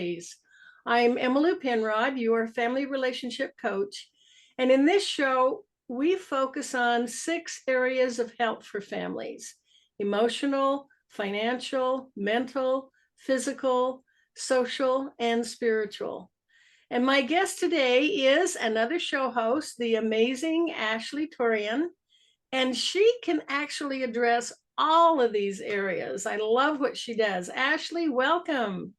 families. I'm Emily Penrod, your family relationship coach. And in this show, we focus on 6 areas of health for families: emotional, financial, mental, physical, social, and spiritual. And my guest today is another show host, the amazing Ashley Torian, and she can actually address all of these areas. I love what she does. Ashley, welcome.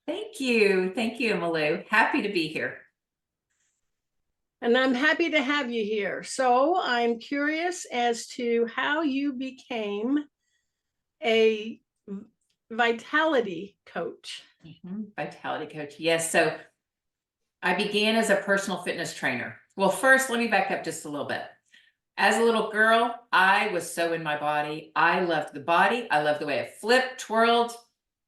Thank you. Thank you, Emily. Happy to be here. And I'm happy to have you here. So I'm curious as to how you became a vitality coach. Vitality coach. Yes. So I began as a personal fitness trainer. Well, first, let me back up just a little bit. As a little girl, I was so in my body. I loved the body. I loved the way it flipped, twirled,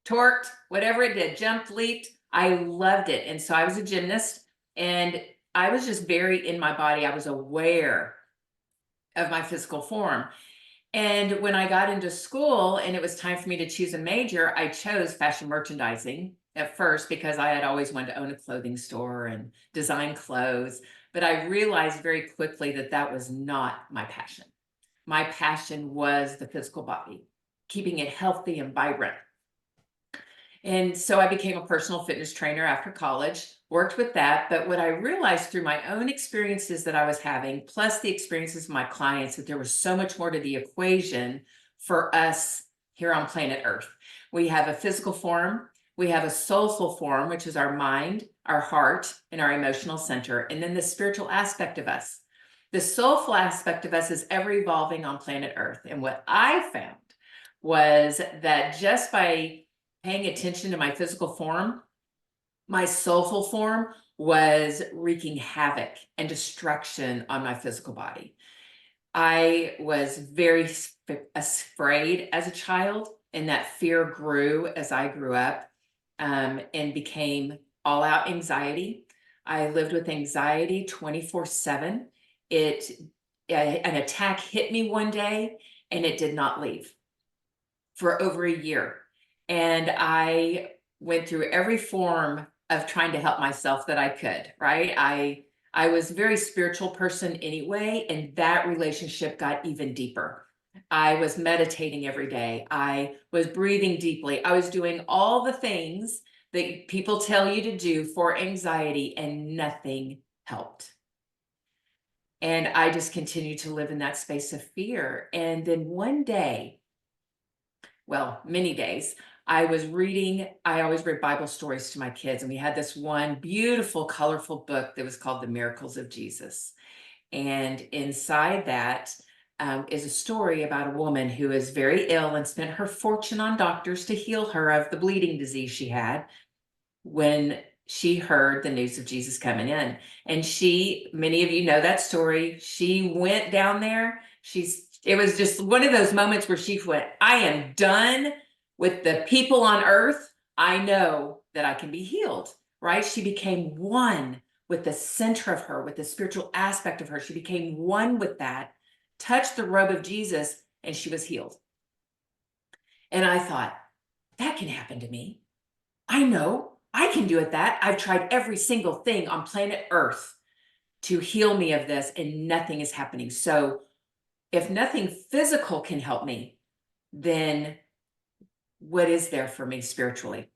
torqued, whatever it did, jumped, leaped. I loved it. And so I was a gymnast, and I was just very in my body. I was aware of my physical form. And when I got into school and it was time for me to choose a major, I chose fashion merchandising at first because I had always wanted to own a clothing store and design clothes. But I realized very quickly that that was not my passion. My passion was the physical body, keeping it healthy and vibrant. And so I became a personal fitness trainer after college, worked with that. But what I realized through my own experiences that I was having, plus the experiences of my clients, that there was so much more to the equation for us here on planet Earth. We have a physical form, we have a soulful form, which is our mind, our heart, and our emotional center, and then the spiritual aspect of us. The soulful aspect of us is ever evolving on planet Earth. And what I found was that just by paying attention to my physical form, my soulful form was wreaking havoc and destruction on my physical body. I was very afraid as a child, and that fear grew as I grew up, and became all out anxiety. I lived with anxiety 24/7. An attack hit me one day and it did not leave for over a year. And I went through every form of trying to help myself that I could, right? I was a very spiritual person anyway, and that relationship got even deeper. I was meditating every day. I was breathing deeply. I was doing all the things that people tell you to do for anxiety, and nothing helped. And I just continued to live in that space of fear. And then one day, well, many days, I always read Bible stories to my kids. And we had this one beautiful, colorful book that was called The Miracles of Jesus. And inside that is a story about a woman who is very ill and spent her fortune on doctors to heal her of the bleeding disease she had when she heard the news of Jesus coming in. And many of you know that story. She went down there. It was just one of those moments where she went, I am done with the people on earth. I know that I can be healed, right? She became one with the center of her, with the spiritual aspect of her. She became one with that, touched the robe of Jesus, and she was healed. And I thought, that can happen to me. I know I can do it. I've tried every single thing on planet Earth to heal me of this, and nothing is happening. So if nothing physical can help me, then what is there for me spiritually?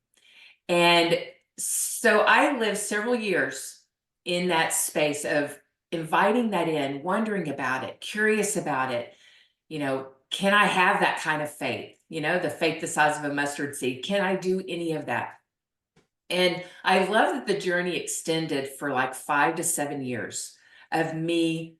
And so I lived several years in that space of inviting that in, wondering about it, curious about it. Can I have that kind of faith? The faith the size of a mustard seed. Can I do any of that? And I love that the journey extended for like 5 to 7 years of me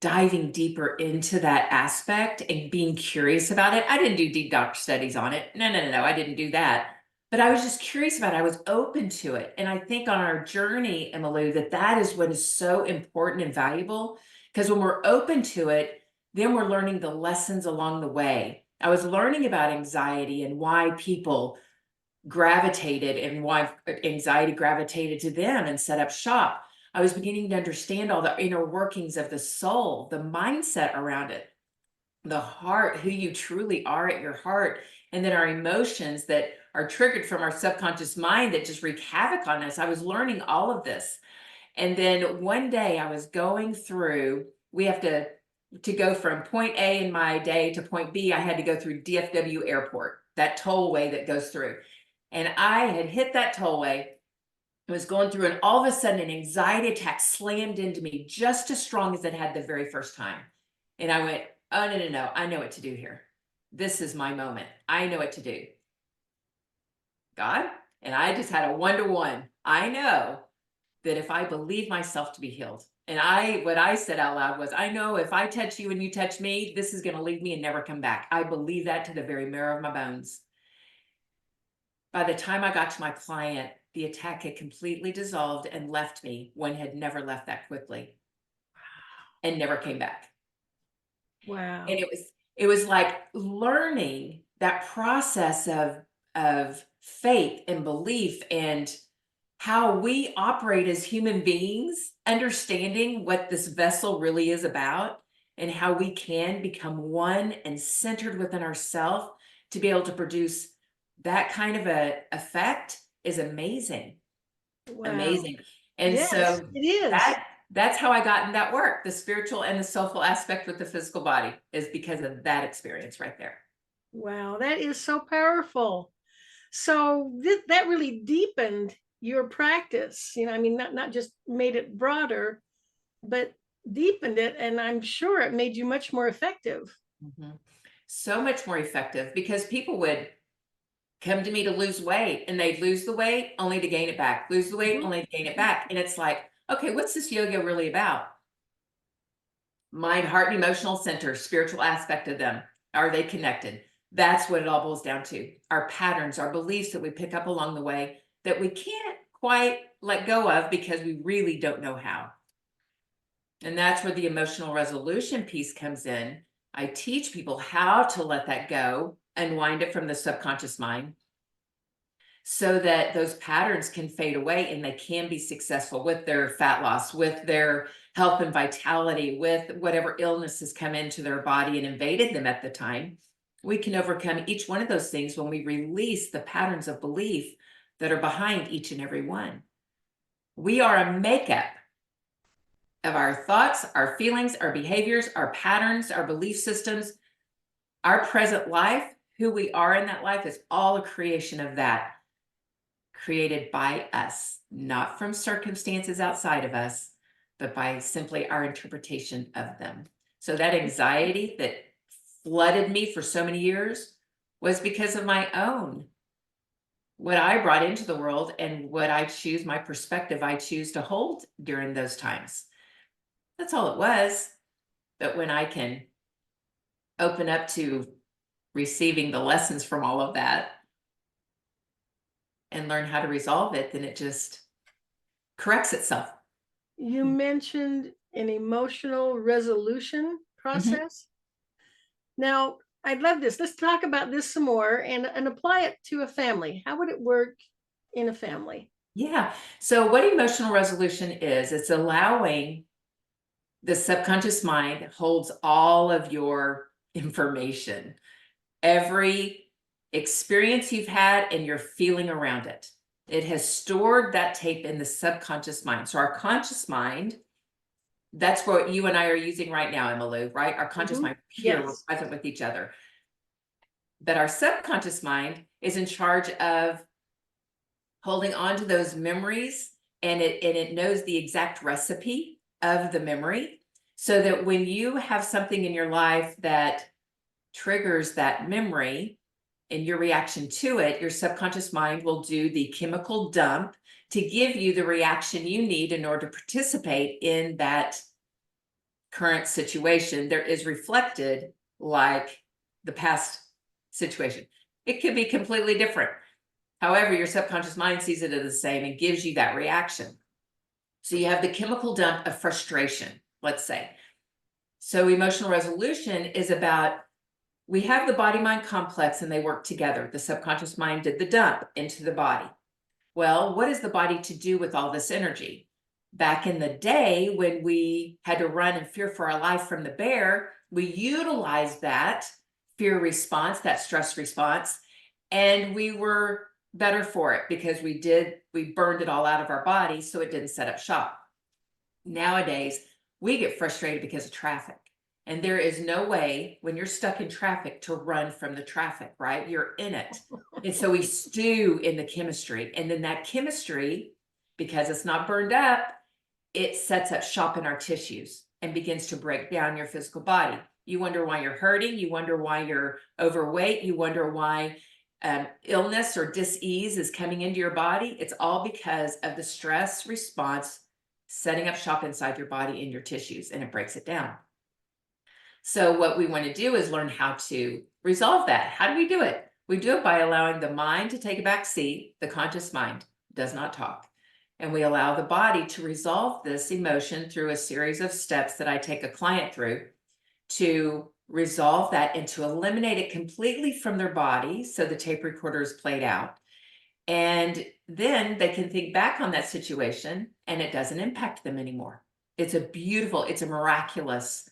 diving deeper into that aspect and being curious about it. I didn't do deep doctor studies on it. No, I didn't do that. But I was just curious about it. I was open to it. And I think on our journey, Emily, that is what is so important and valuable. Because when we're open to it, then we're learning the lessons along the way. I was learning about anxiety and why people gravitated and why anxiety gravitated to them and set up shop. I was beginning to understand all the inner workings of the soul, the mindset around it, the heart, who you truly are at your heart, and then our emotions that are triggered from our subconscious mind that just wreak havoc on us. I was learning all of this. And then one day I was going through, we have to go from point A in my day to point B, I had to go through DFW Airport, that tollway that goes through. And I had hit that tollway, I was going through, and all of a sudden an anxiety attack slammed into me just as strong as it had the very first time. And I went, oh, no, no, no, I know what to do here. This is my moment. I know what to do. God, and I just had a one-to-one. I know that if I believe myself to be healed, and what I said out loud was, I know if I touch you and you touch me, this is going to leave me and never come back. I believe that to the very marrow of my bones. By the time I got to my client, the attack had completely dissolved and left me. One had never left that quickly and never came back. Wow. And it was like learning that process of faith and belief and how we operate as human beings, understanding what this vessel really is about and how we can become one and centered within ourselves to be able to produce that kind of a effect is amazing. Wow. Amazing. And Yes, so it is. that's how I got in that work. The spiritual and the soulful aspect with the physical body is because of that experience right there. Wow, that is so powerful. So that really deepened your practice. I mean, not just made it broader, but deepened it. And I'm sure it made you much more effective. Mhm. So much more effective because people would come to me to lose weight and they'd lose the weight only to gain it back, lose the weight only to gain it back. And it's like, okay, what's this yoga really about? Mind, heart, and emotional center, spiritual aspect of them. Are they connected? That's what it all boils down to. Our patterns, our beliefs that we pick up along the way that we can't quite let go of because we really don't know how. And that's where the emotional resolution piece comes in. I teach people how to let that go, unwind it from the subconscious mind, so that those patterns can fade away and they can be successful with their fat loss, with their health and vitality, with whatever illness has come into their body and invaded them at the time. We can overcome each one of those things when we release the patterns of belief that are behind each and every one. We are a makeup of our thoughts, our feelings, our behaviors, our patterns, our belief systems, our present life. Who we are in that life is all a creation of that, created by us, not from circumstances outside of us, but by simply our interpretation of them. So that anxiety that flooded me for so many years was because of my own, what I brought into the world and what I choose, my perspective I choose to hold during those times. That's all it was. But when I can open up to receiving the lessons from all of that and learn how to resolve it, then it just corrects itself. You mentioned an emotional resolution process. Now, I'd love this. Let's talk about this some more and apply it to a family. How would it work in a family? Yeah. So what emotional resolution is, it's allowing the subconscious mind holds all of your information, every experience you've had and your feeling around it. It has stored that tape in the subconscious mind. So our conscious mind, that's what you and I are using right now, Emmylou, right? Our conscious mind, here, we're Yes. present with each other. But our subconscious mind is in charge of holding on to those memories, and it knows the exact recipe of the memory, so that when you have something in your life that triggers that memory and your reaction to it, your subconscious mind will do the chemical dump to give you the reaction you need in order to participate in that current situation. There is reflected like the past situation. It could be completely different. However, your subconscious mind sees it as the same and gives you that reaction. So you have the chemical dump of frustration, let's say. So emotional resolution is about, we have the body-mind complex and they work together. The subconscious mind did the dump into the body. Well, what is the body to do with all this energy? Back in the day when we had to run and fear for our life from the bear, we utilized that fear response, that stress response, And we were better for it because we burned it all out of our body, so it didn't set up shop. Nowadays, we get frustrated because of traffic. And there is no way when you're stuck in traffic to run from the traffic, right? You're in it. And so we stew in the chemistry. And then that chemistry, because it's not burned up, it sets up shop in our tissues and begins to break down your physical body. You wonder why you're hurting. You wonder why you're overweight. You wonder why illness or dis-ease is coming into your body. It's all because of the stress response setting up shop inside your body in your tissues, and it breaks it down. So what we want to do is learn how to resolve that. How do we do it? We do it by allowing the mind to take a back seat. The conscious mind does not talk. And we allow the body to resolve this emotion through a series of steps that I take a client through to resolve that and to eliminate it completely from their body. So the tape recorder is played out. And then they can think back on that situation and it doesn't impact them anymore. It's a beautiful, it's a miraculous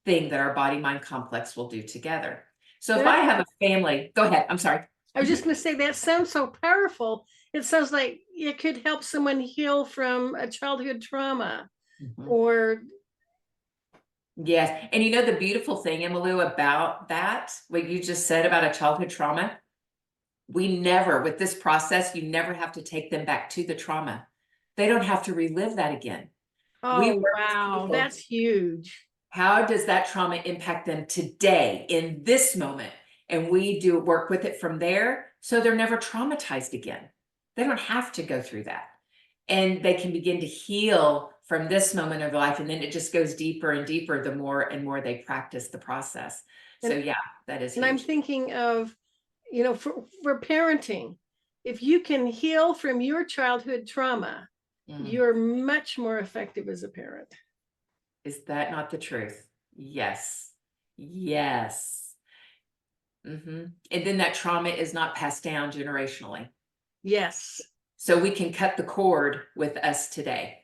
thing that our body mind complex will do together. So if I have a family, go ahead. I'm sorry. I was just going to say that sounds so powerful. It sounds like it could help someone heal from a childhood trauma or. Yes. And you know, the beautiful thing, Emmylou, about that, what you just said about a childhood trauma, we never, with this process, you never have to take them back to the trauma. They don't have to relive that again. Oh, wow. That's huge. How does that trauma impact them today in this moment? And we do work with it from there. So they're never traumatized again. They don't have to go through that. And they can begin to heal from this moment of life. And then it just goes deeper and deeper the more and more they practice the process. So yeah, that is huge. And I'm thinking of, for parenting, if you can heal from your childhood trauma, you're much more effective as a parent. Is that not the truth? Yes. Yes. And then that trauma is not passed down generationally. Yes. So we can cut the cord with us today.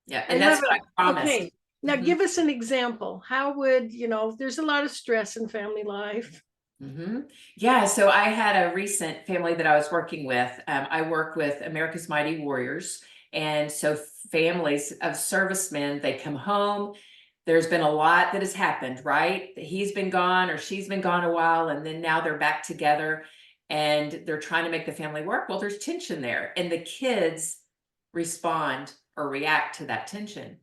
Yeah, and that's what I promised. Okay. Now give us an example. How would, there's a lot of stress in family life. Yeah, so I had a recent family that I was working with. I work with America's Mighty Warriors. And so families of servicemen, they come home. There's been a lot that has happened, right? He's been gone or she's been gone a while, and then now they're back together and they're trying to make the family work. Well, there's tension there, and the kids respond or react to that tension.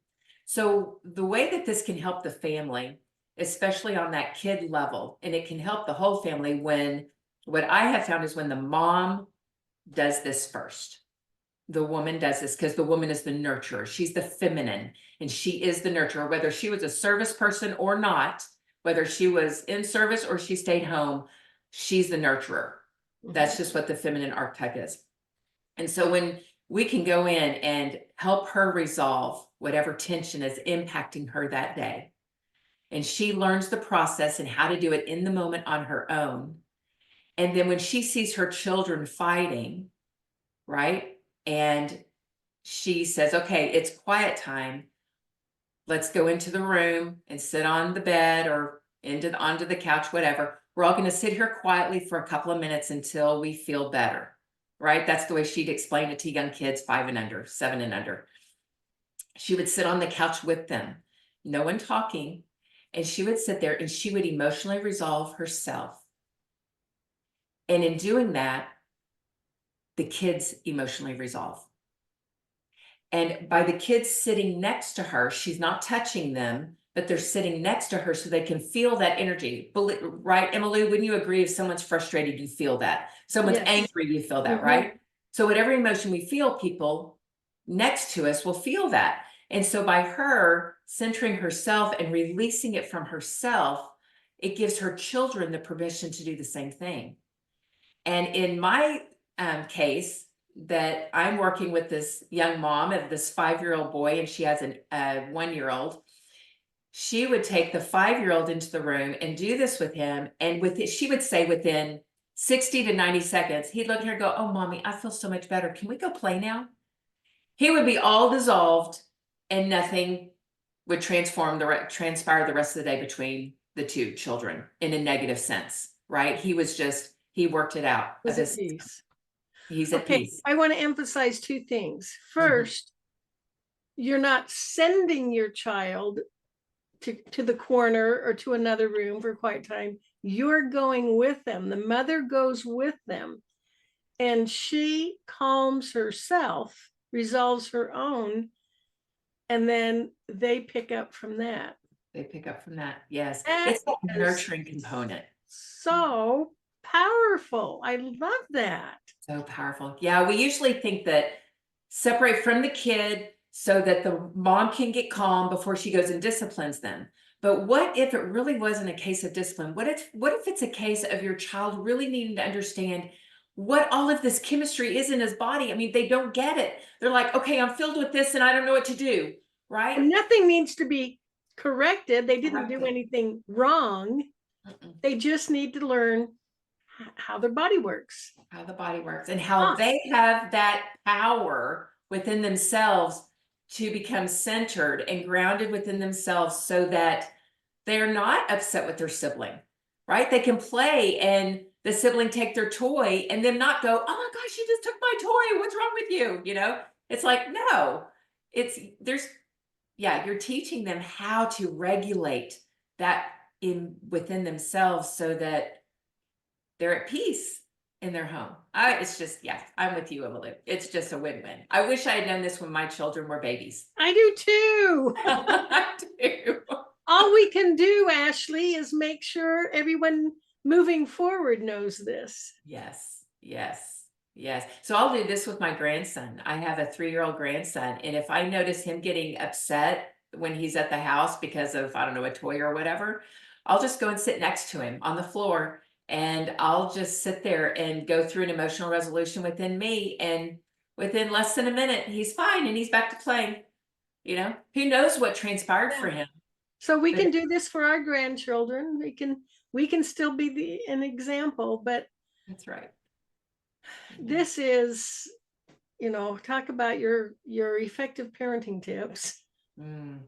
So the way that this can help the family, especially on that kid level, and it can help the whole family, when what I have found is when the mom does this first. The woman does this because the woman is the nurturer. She's the feminine, and she is the nurturer, whether she was a service person or not, whether she was in service or she stayed home, she's the nurturer. That's just what the feminine archetype is. And so when we can go in and help her resolve whatever tension is impacting her that day, and she learns the process and how to do it in the moment on her own. And then when she sees her children fighting, right? And she says, okay, it's quiet time. Let's go into the room and sit on the bed or onto the couch, whatever. We're all going to sit here quietly for a couple of minutes until we feel better, right? That's the way she'd explain it to young kids 5 and under, 7 and under. She would sit on the couch with them, no one talking. And she would sit there and she would emotionally resolve herself. And in doing that, the kids emotionally resolve. And by the kids sitting next to her, she's not touching them, but they're sitting next to her so they can feel that energy. Right, Emmylou, wouldn't you agree? If someone's frustrated, you feel that. Someone's angry, you feel that, right? So whatever emotion we feel, people next to us will feel that. And so by her centering herself and releasing it from herself, it gives her children the permission to do the same thing. And in my case, that I'm working with this young mom of this 5-year-old boy, and she has a 1-year-old. She would take the 5-year-old into the room and do this with him. And she would say within 60 to 90 seconds, he'd look at her and go, "Oh, mommy, I feel so much better. Can we go play now?" He would be all dissolved and nothing would transpire the rest of the day between the two children in a negative sense. right? He worked it out. Was at peace. He's at Okay, peace. I want to emphasize two things. Mhm. First, you're not sending your child to the corner or to another room for quiet time. You're going with them. The mother goes with them, and she calms herself, resolves her own, and then they pick up from that. They pick up from that. Yes. That It's that is nurturing component. so powerful. I love that. So powerful. Yeah, we usually think that separate from the kid so that the mom can get calm before she goes and disciplines them. But what if it really wasn't a case of discipline? What if it's a case of your child really needing to understand what all of this chemistry is in his body? I mean, they don't get it. They're like, okay, I'm filled with this and I don't know what to do, right? And nothing needs to be corrected. They didn't do Corrected. anything wrong. Mm-mm. They just need to learn how their body works. How the body works and how they have that power within themselves to become centered and grounded within themselves so that they're not upset with their sibling, right? They can play and the sibling take their toy and then not go, oh my gosh, you just took my toy. What's wrong with you? You know, it's like, no, you're teaching them how to regulate that within themselves so that they're at peace in their home. It's just, yeah, I'm with you, Emily. It's just a win-win. I wish I had known this when my children were babies. I do too. I do. All we can do, Ashley, is make sure everyone moving forward knows this. Yes, yes, yes. So I'll do this with my grandson. I have a 3-year-old grandson, and if I notice him getting upset when he's at the house because of, I don't know, a toy or whatever, I'll just go and sit next to him on the floor and I'll just sit there and go through an emotional resolution within me. And within less than a minute, he's fine and he's back to playing. You know, who knows what transpired for him? So we can do this for our grandchildren. We can still be an example, but That's right. this is, talk about your effective parenting tips. Mm,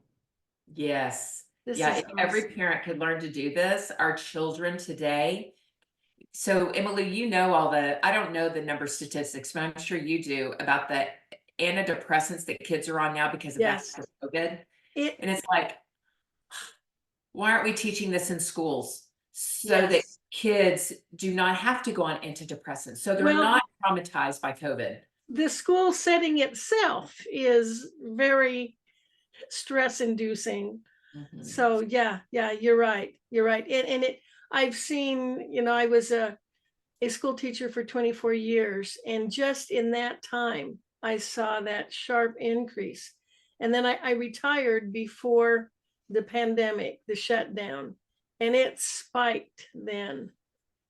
yes. This Yeah, is if every awesome. parent could learn to do this, our children today. So Emily, I don't know the number statistics, but I'm sure you do about the antidepressants that kids are on now because of Yes. COVID. And it's like, why aren't we teaching this in schools so that yes. kids do not have to go on antidepressants, so they're Well, not traumatized by COVID? the school setting itself is very stress inducing. Mhm. So yeah, you're right. You're right. And I've seen, I was a school teacher for 24 years. And just in that time, I saw that sharp increase. And then I retired before the pandemic, the shutdown, and it spiked then.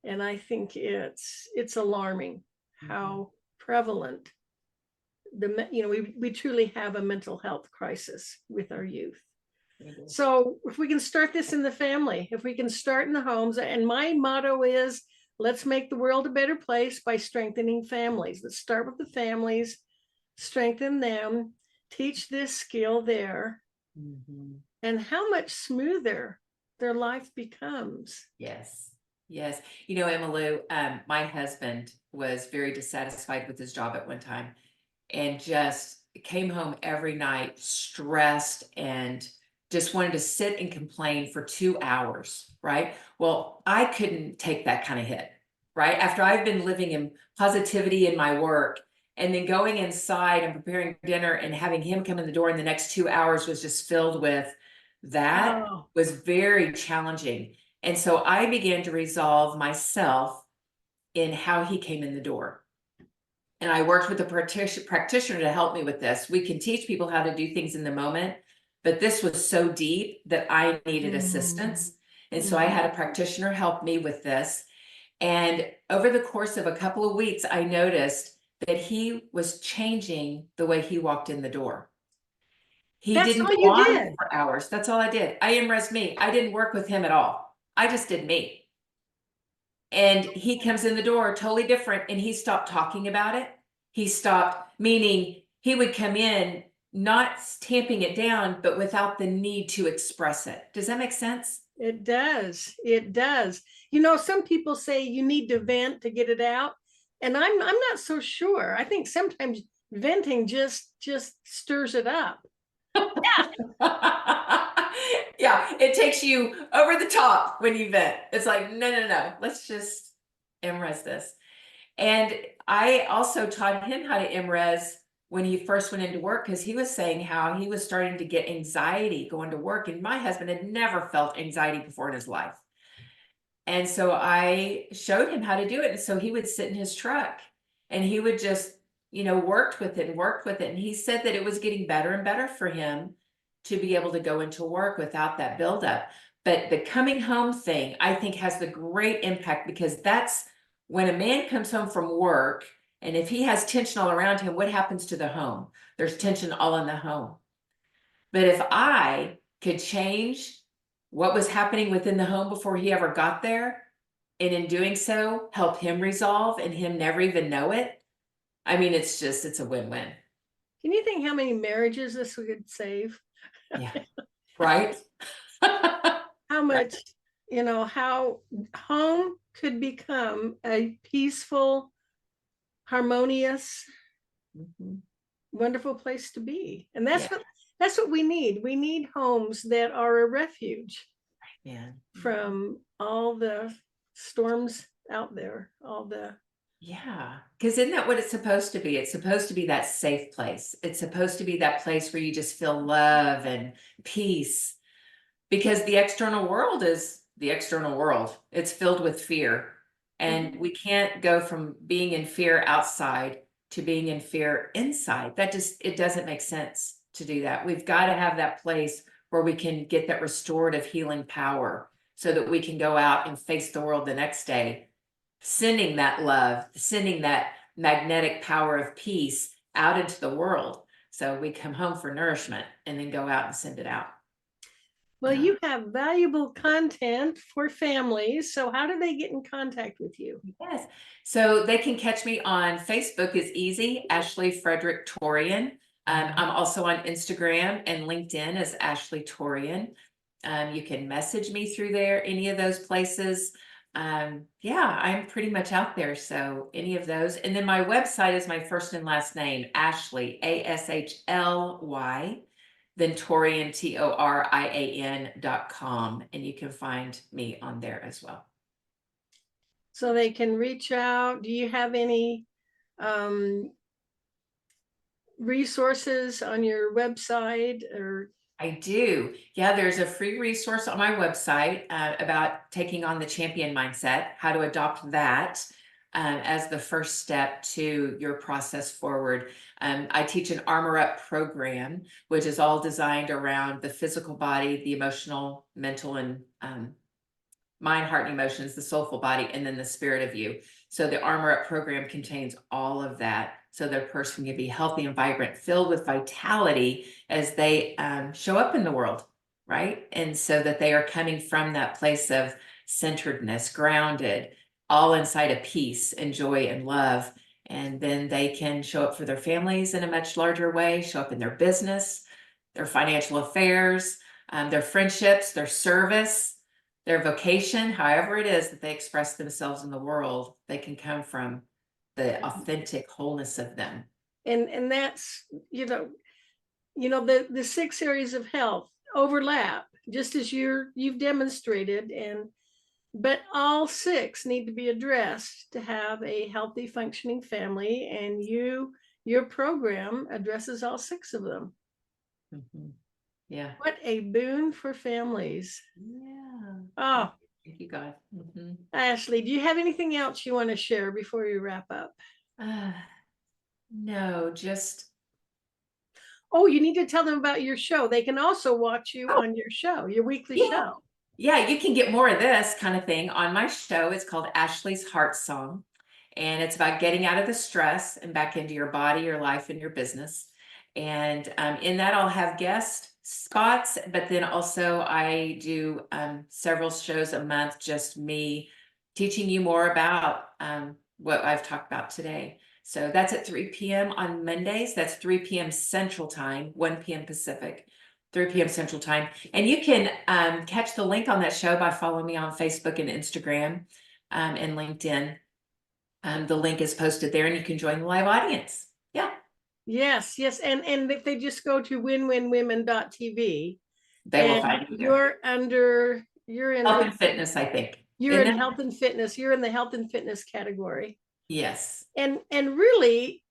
And I think it's alarming how prevalent we truly have a mental health crisis with our youth. So if we can start this in the family, if we can start in the homes, and my motto is, let's make the world a better place by strengthening families. Let's start with the families, strengthen them, teach this skill there, and how much smoother their life becomes. Yes. Yes. You know, Emily, my husband was very dissatisfied with his job at one time and just came home every night stressed and just wanted to sit and complain for 2 hours, right? Well, I couldn't take that kind of hit, right? After I've been living in positivity in my work and then going inside and preparing dinner and having him come in the door in the next 2 hours was just filled with that was very challenging. And so I began to resolve myself in how he came in the door. And I worked with a practitioner to help me with this. We can teach people how to do things in the moment, but this was so deep that I needed assistance. And so I had a practitioner help me with this. And over the course of a couple of weeks, I noticed that he was changing the way he walked in the door. He didn't go on for hours. That's all I did. I am me. I didn't work with him at all. I just did me. And he comes in the door totally different and he stopped talking about it. He stopped, meaning he would come in, not tamping it down, but without the need to express it. Does that make sense? It does. It does. You know, some people say you need to vent to get it out, and I'm not so sure. I think sometimes venting just stirs it up. Yeah, it takes you over the top when you vent. It's like, no, no, no, let's just MRES this. And I also taught him how to MRES when he first went into work, because he was saying how he was starting to get anxiety going to work. And my husband had never felt anxiety before in his life. And so I showed him how to do it. And so he would sit in his truck and he would just, worked with it and worked with it. And he said that it was getting better and better for him to be able to go into work without that buildup. But the coming home thing, I think, has the great impact, because that's when a man comes home from work, and if he has tension all around him, what happens to the home? There's tension all in the home. But if I could change what was happening within the home before he ever got there, and in doing so, help him resolve and him never even know it, I mean, it's a win-win. Can you think how many marriages this could save? Yeah. Right? How much, how home could become a peaceful, harmonious, Mhm. wonderful place to be. And Yeah. that's what we need. We need homes that are a refuge Yeah. from all the storms out there, all the Yeah. Because isn't that what it's supposed to be? It's supposed to be that safe place. It's supposed to be that place where you just feel love and peace. Because the external world is the external world. It's filled with fear. And we can't go from being in fear outside to being in fear inside. It doesn't make sense to do that. We've got to have that place where we can get that restorative healing power so that we can go out and face the world the next day, sending that love, sending that magnetic power of peace out into the world. So we come home for nourishment and then go out and send it out. Well, you have valuable content for families. So how do they get in contact with you? Yes. So they can catch me on Facebook is easy, Ashley Frederick Torian. I'm also on Instagram and LinkedIn as Ashley Torian. You can message me through there, any of those places. Yeah, I'm pretty much out there. So any of those. And then my website is my first and last name, Ashley, ASHLY, then Torian, TORIAN.com. And you can find me on there as well. So they can reach out. Do you have any resources on your website or? I do. Yeah, there's a free resource on my website about taking on the champion mindset, how to adopt that as the first step to your process forward. I teach an Armor Up program, which is all designed around the physical body, the emotional, mental, and mind, heart, and emotions, the soulful body, and then the spirit of you. So the Armor Up program contains all of that, so the person can be healthy and vibrant, filled with vitality as they show up in the world, right? And so that they are coming from that place of centeredness, grounded, all inside of peace and joy and love. And then they can show up for their families in a much larger way, show up in their business, their financial affairs, their friendships, their service, their vocation, however it is that they express themselves in the world. They can come from the authentic wholeness of them. And that's, the 6 areas of health overlap, just as you've demonstrated, but all 6 need to be addressed to have a healthy, functioning family, and your program addresses all 6 of them. Mm-hmm. Yeah. What a boon for families. Yeah. Oh, thank you, God. Mm-hmm. Ashley, do you have anything else you want to share before we wrap up? No, just. Oh, you need to tell them about your show. They can also watch you on your show, your weekly show. Yeah, you can get more of this kind of thing on my show. It's called Ashley's Heart Song, and it's about getting out of the stress and back into your body, your life, and your business. And in that, I'll have guest spots, but then also I do several shows a month, just me teaching you more about what I've talked about today. So that's at 3 p.m. on Mondays. That's 3 p.m. Central Time, 1 p.m. Pacific. 3 p.m. Central Time. And you can catch the link on that show by following me on Facebook and Instagram and LinkedIn. The link is posted there and you can join the live audience. Yeah. Yes, yes. And if they just go to winwinwomen.tv, They will find you there. You're in Health and fitness, I think. You're in health and fitness. You're in the health and fitness category. Yes. And really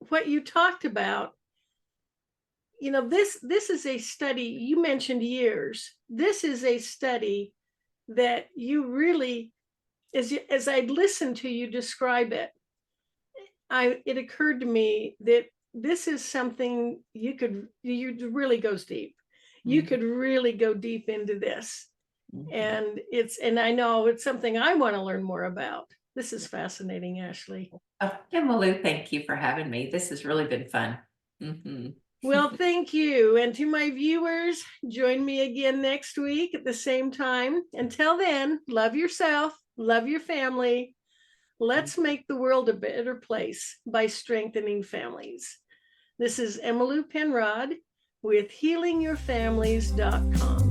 what you talked about, this is a study, you mentioned years. This is a study that you really, as I listened to you describe it, it occurred to me that this is something you really goes deep. You could really go deep into this. And I know it's something I want to learn more about. This is fascinating, Ashley. Oh, Malou, thank you for having me. This has really been fun. Well, thank you. And to my viewers, join me again next week at the same time. Until then, love yourself, love your family. Let's make the world a better place by strengthening families. This is Emmylou Penrod with healingyourfamilies.com.